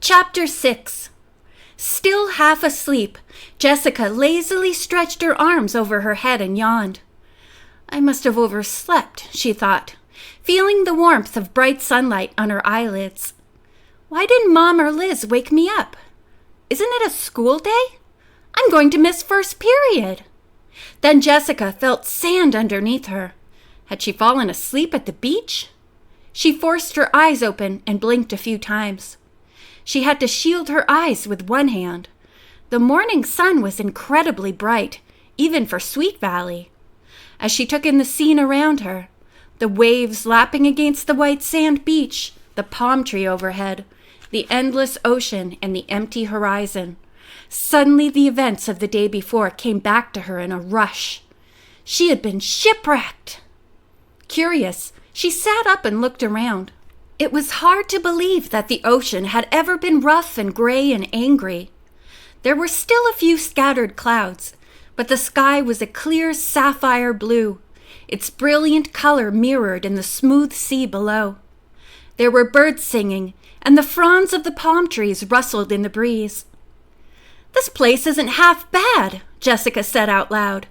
Chapter 6. Still half asleep, Jessica lazily stretched her arms over her head and yawned. I must have overslept, she thought, feeling the warmth of bright sunlight on her eyelids. Why didn't Mom or Liz wake me up? Isn't it a school day? I'm going to miss first period. Then Jessica felt sand underneath her. Had she fallen asleep at the beach? She forced her eyes open and blinked a few times. She had to shield her eyes with one hand. The morning sun was incredibly bright, even for Sweet Valley. As she took in the scene around her, the waves lapping against the white sand beach, the palm tree overhead, the endless ocean, and the empty horizon, suddenly the events of the day before came back to her in a rush. She had been shipwrecked. Curious, she sat up and looked around. It was hard to believe that the ocean had ever been rough and gray and angry. There were still a few scattered clouds, but the sky was a clear sapphire blue, its brilliant color mirrored in the smooth sea below. There were birds singing, and the fronds of the palm trees rustled in the breeze. This place isn't half bad, Jessica said out loud,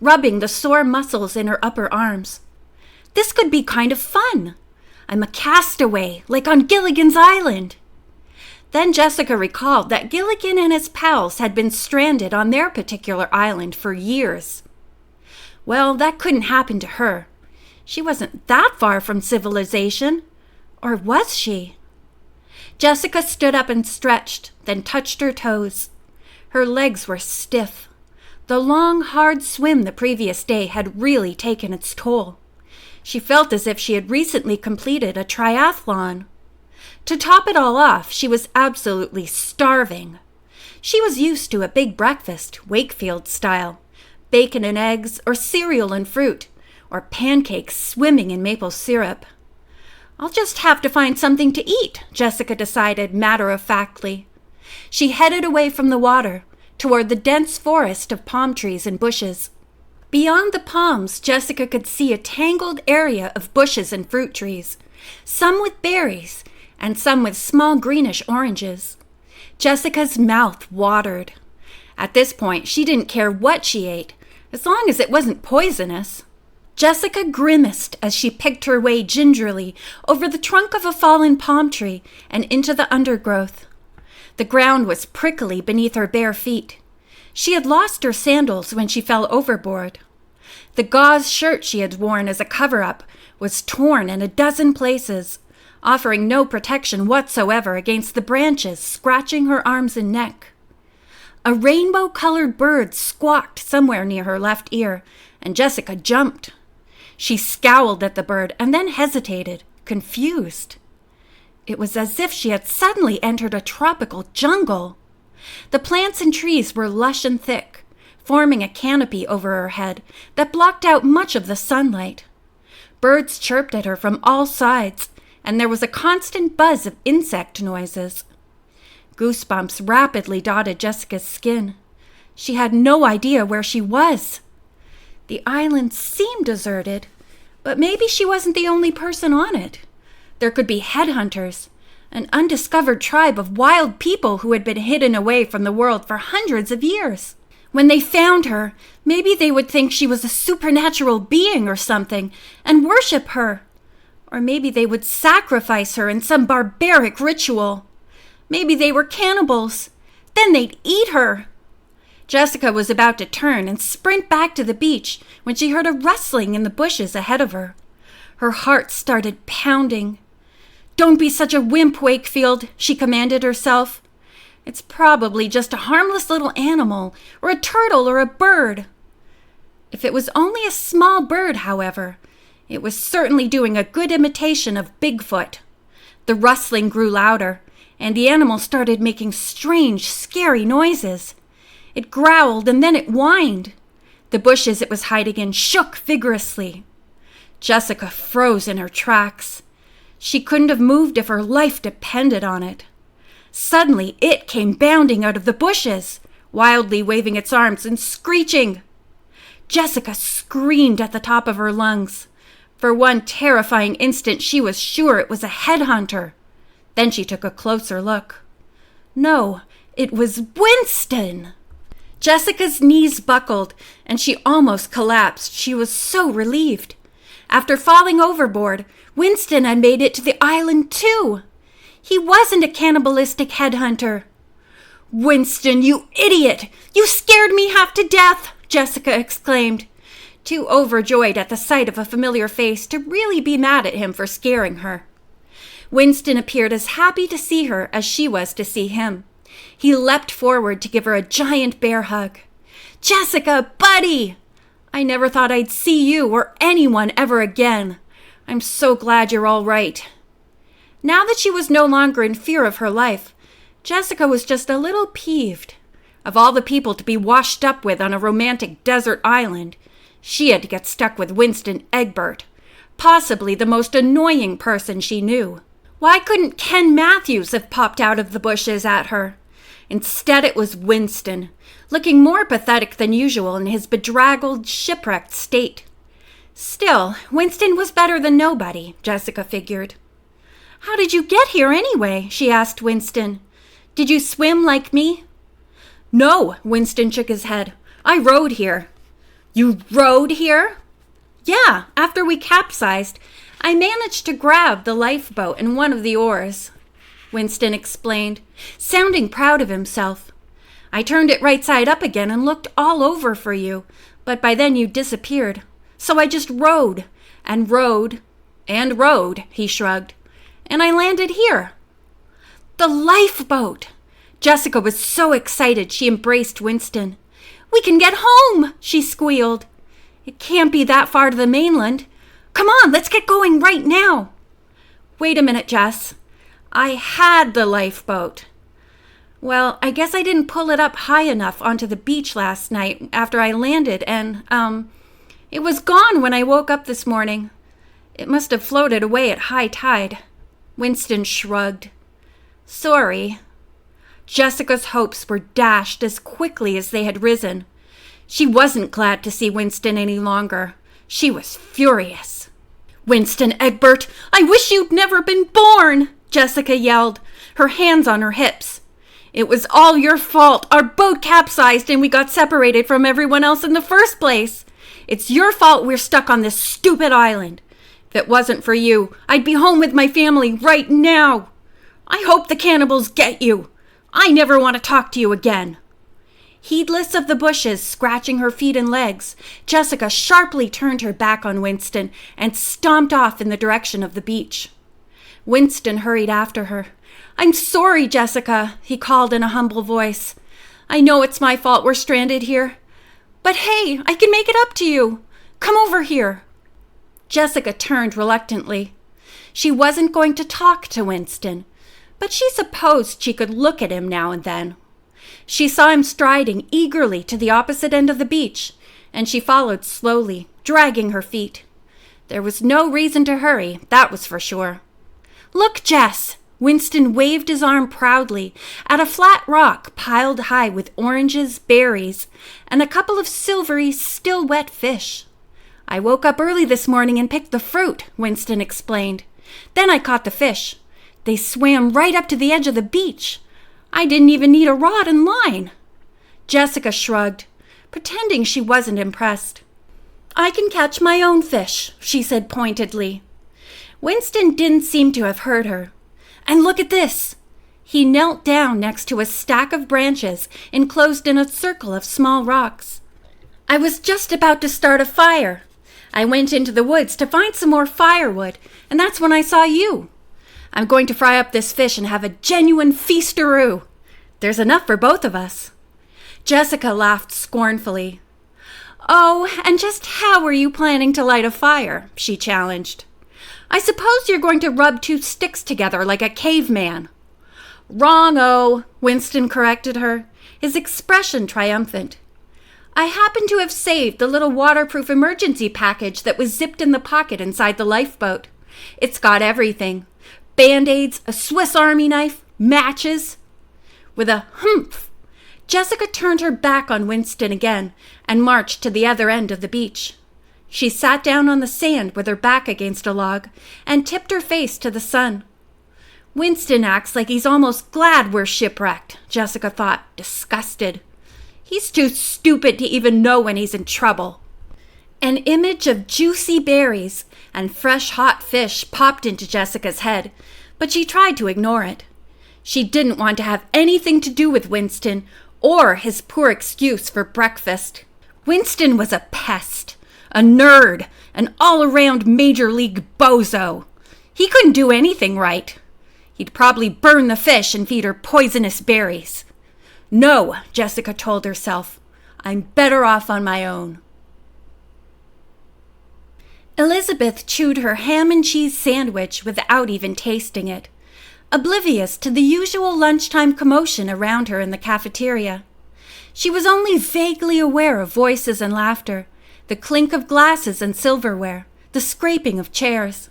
rubbing the sore muscles in her upper arms. This could be kind of fun. I'm a castaway, like on Gilligan's Island. Then Jessica recalled that Gilligan and his pals had been stranded on their particular island for years. Well, that couldn't happen to her. She wasn't that far from civilization. Or was she? Jessica stood up and stretched, then touched her toes. Her legs were stiff. The long, hard swim the previous day had really taken its toll. She felt as if she had recently completed a triathlon. To top it all off, she was absolutely starving. She was used to a big breakfast, Wakefield style, bacon and eggs, or cereal and fruit, or pancakes swimming in maple syrup. I'll just have to find something to eat, Jessica decided matter-of-factly. She headed away from the water, toward the dense forest of palm trees and bushes. Beyond the palms, Jessica could see a tangled area of bushes and fruit trees, some with berries and some with small greenish oranges. Jessica's mouth watered. At this point, she didn't care what she ate, as long as it wasn't poisonous. Jessica grimaced as she picked her way gingerly over the trunk of a fallen palm tree and into the undergrowth. The ground was prickly beneath her bare feet. She had lost her sandals when she fell overboard. The gauze shirt she had worn as a cover-up was torn in a dozen places, offering no protection whatsoever against the branches scratching her arms and neck. A rainbow-colored bird squawked somewhere near her left ear, and Jessica jumped. She scowled at the bird and then hesitated, confused. It was as if she had suddenly entered a tropical jungle. The plants and trees were lush and thick, forming a canopy over her head that blocked out much of the sunlight. Birds chirped at her from all sides, and there was a constant buzz of insect noises. Goosebumps rapidly dotted Jessica's skin. She had no idea where she was. The island seemed deserted, but maybe she wasn't the only person on it. There could be headhunters, an undiscovered tribe of wild people who had been hidden away from the world for hundreds of years. When they found her, maybe they would think she was a supernatural being or something and worship her. Or maybe they would sacrifice her in some barbaric ritual. Maybe they were cannibals. Then they'd eat her. Jessica was about to turn and sprint back to the beach when she heard a rustling in the bushes ahead of her. Her heart started pounding. "Don't be such a wimp, Wakefield," she commanded herself. "It's probably just a harmless little animal, or a turtle or a bird." If it was only a small bird, however, it was certainly doing a good imitation of Bigfoot. The rustling grew louder, and the animal started making strange, scary noises. It growled and then it whined. The bushes it was hiding in shook vigorously. Jessica froze in her tracks. She couldn't have moved if her life depended on it. Suddenly, it came bounding out of the bushes, wildly waving its arms and screeching. Jessica screamed at the top of her lungs. For one terrifying instant, she was sure it was a headhunter. Then she took a closer look. No, it was Winston! Jessica's knees buckled, and she almost collapsed. She was so relieved. After falling overboard, Winston had made it to the island too. He wasn't a cannibalistic headhunter. "Winston, you idiot! You scared me half to death!" Jessica exclaimed, too overjoyed at the sight of a familiar face to really be mad at him for scaring her. Winston appeared as happy to see her as she was to see him. He leapt forward to give her a giant bear hug. "Jessica, buddy! I never thought I'd see you or anyone ever again. I'm so glad you're all right." Now that she was no longer in fear of her life, Jessica was just a little peeved. Of all the people to be washed up with on a romantic desert island, she had to get stuck with Winston Egbert, possibly the most annoying person she knew. Why couldn't Ken Matthews have popped out of the bushes at her? Instead, it was Winston, looking more pathetic than usual in his bedraggled, shipwrecked state. Still, Winston was better than nobody, Jessica figured. "How did you get here anyway?" she asked Winston. "Did you swim like me?" "No," Winston shook his head. "I rowed here." "You rowed here?" "Yeah, after we capsized, I managed to grab the lifeboat and one of the oars," Winston explained, sounding proud of himself. "I turned it right side up again and looked all over for you, but by then you disappeared. So I just rowed, and rowed, and rowed," he shrugged, "and I landed here." "The lifeboat!" Jessica was so excited she embraced Winston. "We can get home!" she squealed. "It can't be that far to the mainland. Come on, let's get going right now." "Wait a minute, Jess. I had the lifeboat. Well, I guess I didn't pull it up high enough onto the beach last night after I landed, and, it was gone when I woke up this morning. It must have floated away at high tide." Winston shrugged. "Sorry." Jessica's hopes were dashed as quickly as they had risen. She wasn't glad to see Winston any longer. She was furious. "Winston Egbert, I wish you'd never been born!" Jessica yelled, her hands on her hips. "It was all your fault. Our boat capsized and we got separated from everyone else in the first place. It's your fault we're stuck on this stupid island. If it wasn't for you, I'd be home with my family right now. I hope the cannibals get you. I never want to talk to you again." Heedless of the bushes scratching her feet and legs, Jessica sharply turned her back on Winston and stomped off in the direction of the beach. Winston hurried after her. "I'm sorry, Jessica," he called in a humble voice. "I know it's my fault we're stranded here. But hey, I can make it up to you. Come over here." Jessica turned reluctantly. She wasn't going to talk to Winston, but she supposed she could look at him now and then. She saw him striding eagerly to the opposite end of the beach, and she followed slowly, dragging her feet. There was no reason to hurry, that was for sure. "Look, Jess!" Winston waved his arm proudly at a flat rock piled high with oranges, berries, and a couple of silvery, still wet fish. "I woke up early this morning and picked the fruit," Winston explained. "Then I caught the fish. They swam right up to the edge of the beach. I didn't even need a rod and line." Jessica shrugged, pretending she wasn't impressed. "I can catch my own fish," she said pointedly. Winston didn't seem to have heard her. "And look at this!" He knelt down next to a stack of branches enclosed in a circle of small rocks. "I was just about to start a fire. I went into the woods to find some more firewood, and that's when I saw you. I'm going to fry up this fish and have a genuine feasteroo. There's enough for both of us." Jessica laughed scornfully. "Oh, and just how are you planning to light a fire?" she challenged. "I suppose you're going to rub two sticks together like a caveman." "Wrong-o," Winston corrected her, his expression triumphant. "I happen to have saved the little waterproof emergency package that was zipped in the pocket inside the lifeboat. It's got everything. Band-aids, a Swiss Army knife, matches." With a humph, Jessica turned her back on Winston again and marched to the other end of the beach. She sat down on the sand with her back against a log and tipped her face to the sun. Winston acts like he's almost glad we're shipwrecked, Jessica thought, disgusted. He's too stupid to even know when he's in trouble. An image of juicy berries and fresh hot fish popped into Jessica's head, but she tried to ignore it. She didn't want to have anything to do with Winston or his poor excuse for breakfast. Winston was a pest, a nerd, an all-around major league bozo. He couldn't do anything right. He'd probably burn the fish and feed her poisonous berries. No, Jessica told herself, I'm better off on my own. Elizabeth chewed her ham and cheese sandwich without even tasting it, oblivious to the usual lunchtime commotion around her in the cafeteria. She was only vaguely aware of voices and laughter, the clink of glasses and silverware, the scraping of chairs.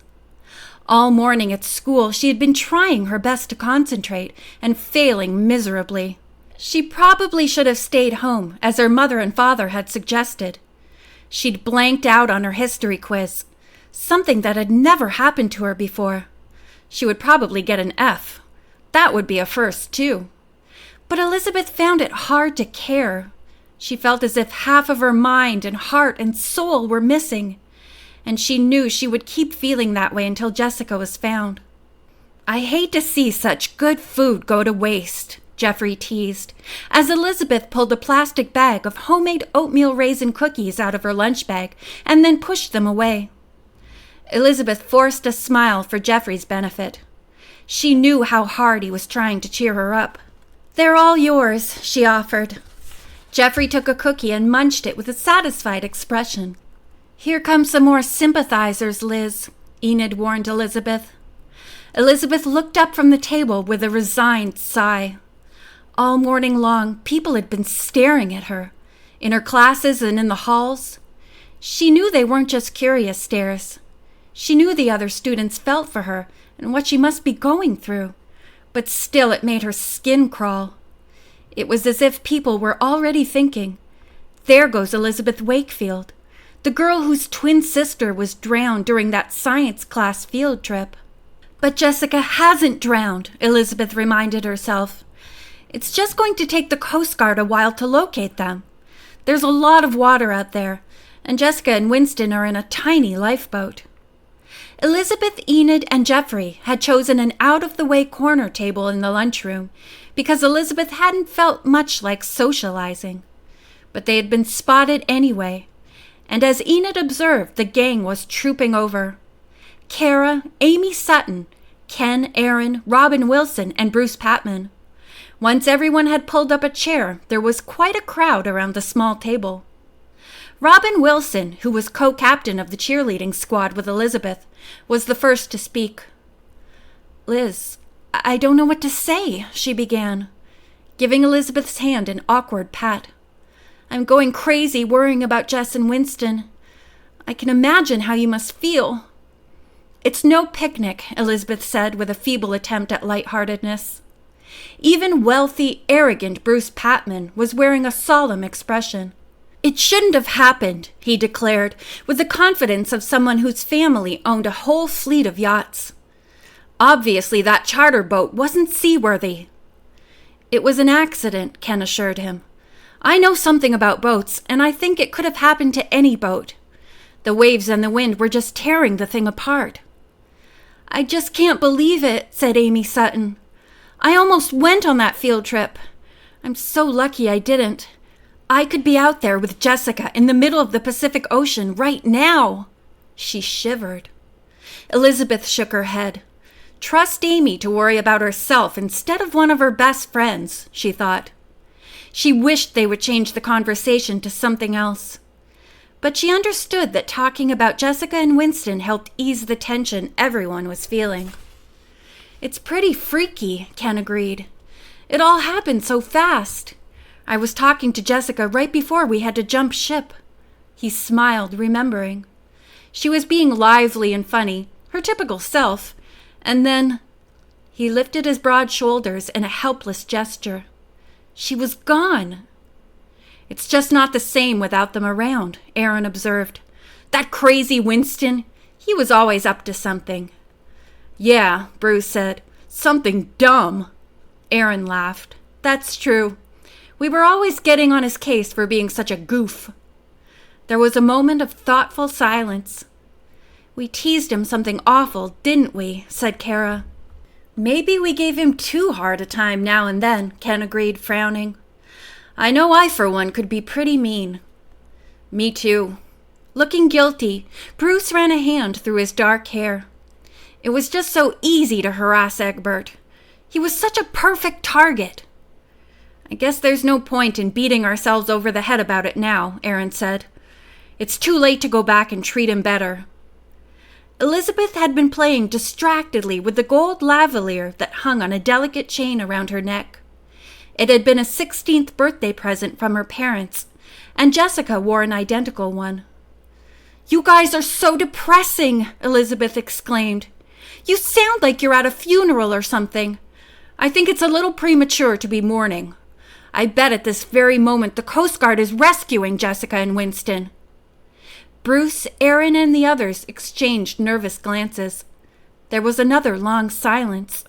All morning at school, she had been trying her best to concentrate and failing miserably. She probably should have stayed home, as her mother and father had suggested. She'd blanked out on her history quiz, something that had never happened to her before. She would probably get an F. That would be a first, too. But Elizabeth found it hard to care. She felt as if half of her mind and heart and soul were missing, and she knew she would keep feeling that way until Jessica was found. I hate to see such good food go to waste, Jeffrey teased, as Elizabeth pulled a plastic bag of homemade oatmeal raisin cookies out of her lunch bag and then pushed them away. Elizabeth forced a smile for Jeffrey's benefit. She knew how hard he was trying to cheer her up. They're all yours, she offered. Jeffrey took a cookie and munched it with a satisfied expression. Here come some more sympathizers, Liz, Enid warned Elizabeth. Elizabeth looked up from the table with a resigned sigh. All morning long, people had been staring at her, in her classes and in the halls. She knew they weren't just curious stares. She knew the other students felt for her and what she must be going through, but still it made her skin crawl. It was as if people were already thinking, there goes Elizabeth Wakefield, the girl whose twin sister was drowned during that science class field trip. But Jessica hasn't drowned, Elizabeth reminded herself. It's just going to take the Coast Guard a while to locate them. There's a lot of water out there, and Jessica and Winston are in a tiny lifeboat. Elizabeth, Enid, and Jeffrey had chosen an out-of-the-way corner table in the lunchroom because Elizabeth hadn't felt much like socializing. But they had been spotted anyway, and as Enid observed, the gang was trooping over. Kara, Amy Sutton, Ken, Aaron, Robin Wilson, and Bruce Patman. Once everyone had pulled up a chair, there was quite a crowd around the small table. Robin Wilson, who was co-captain of the cheerleading squad with Elizabeth, was the first to speak. Liz, I don't know what to say, she began, giving Elizabeth's hand an awkward pat. I'm going crazy worrying about Jess and Winston. I can imagine how you must feel. It's no picnic, Elizabeth said with a feeble attempt at lightheartedness. Even wealthy, arrogant Bruce Patman was wearing a solemn expression. It shouldn't have happened, he declared, with the confidence of someone whose family owned a whole fleet of yachts. Obviously, that charter boat wasn't seaworthy. It was an accident, Ken assured him. I know something about boats, and I think it could have happened to any boat. The waves and the wind were just tearing the thing apart. I just can't believe it, said Amy Sutton. I almost went on that field trip. I'm so lucky I didn't. I could be out there with Jessica in the middle of the Pacific Ocean right now. She shivered. Elizabeth shook her head. Trust Amy to worry about herself instead of one of her best friends, she thought. She wished they would change the conversation to something else. But she understood that talking about Jessica and Winston helped ease the tension everyone was feeling. It's pretty freaky, Ken agreed. It all happened so fast. I was talking to Jessica right before we had to jump ship. He smiled, remembering. She was being lively and funny, her typical self, and then he lifted his broad shoulders in a helpless gesture. She was gone. It's just not the same without them around, Aaron observed. That crazy Winston, he was always up to something. Yeah, Bruce said. Something dumb. Aaron laughed. That's true. We were always getting on his case for being such a goof. There was a moment of thoughtful silence. We teased him something awful, didn't we? Said Kara. Maybe we gave him too hard a time now and then, Ken agreed, frowning. I know I, for one, could be pretty mean. Me too. Looking guilty, Bruce ran a hand through his dark hair. It was just so easy to harass Egbert. He was such a perfect target. I guess there's no point in beating ourselves over the head about it now, Aaron said. It's too late to go back and treat him better. Elizabeth had been playing distractedly with the gold lavalier that hung on a delicate chain around her neck. It had been a 16th birthday present from her parents, and Jessica wore an identical one. You guys are so depressing, Elizabeth exclaimed. You sound like you're at a funeral or something. I think it's a little premature to be mourning. I bet at this very moment the Coast Guard is rescuing Jessica and Winston. Bruce, Aaron, and the others exchanged nervous glances. There was another long silence.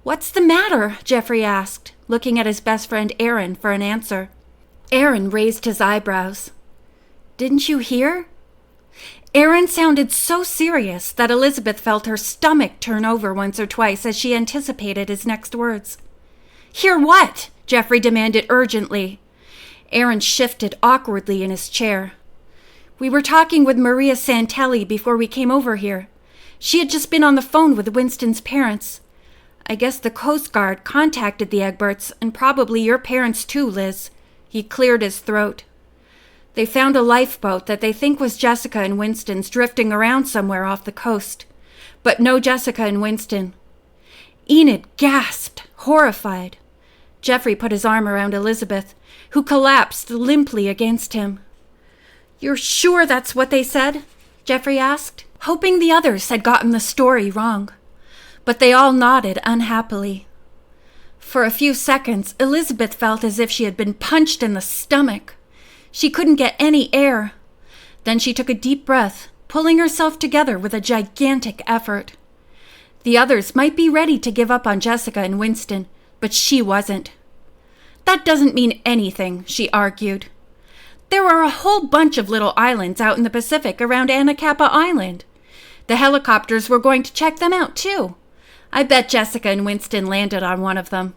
What's the matter? Jeffrey asked, looking at his best friend Aaron for an answer. Aaron raised his eyebrows. Didn't you hear? Aaron sounded so serious that Elizabeth felt her stomach turn over once or twice as she anticipated his next words. Hear what? Jeffrey demanded urgently. Aaron shifted awkwardly in his chair. We were talking with Maria Santelli before we came over here. She had just been on the phone with Winston's parents. I guess the Coast Guard contacted the Egberts, and probably your parents too, Liz. He cleared his throat. They found a lifeboat that they think was Jessica and Winston's drifting around somewhere off the coast. But no Jessica and Winston. Enid gasped, horrified. Jeffrey put his arm around Elizabeth, who collapsed limply against him. You're sure that's what they said? Jeffrey asked, hoping the others had gotten the story wrong. But they all nodded unhappily. For a few seconds, Elizabeth felt as if she had been punched in the stomach. She couldn't get any air. Then she took a deep breath, pulling herself together with a gigantic effort. The others might be ready to give up on Jessica and Winston, but she wasn't. That doesn't mean anything, she argued. There are a whole bunch of little islands out in the Pacific around Anacapa Island. The helicopters were going to check them out, too. I bet Jessica and Winston landed on one of them.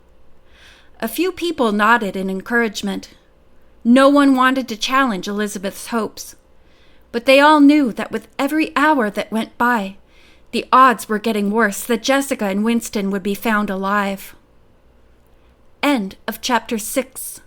A few people nodded in encouragement. No one wanted to challenge Elizabeth's hopes. But they all knew that with every hour that went by, the odds were getting worse that Jessica and Winston would be found alive. End of chapter 6.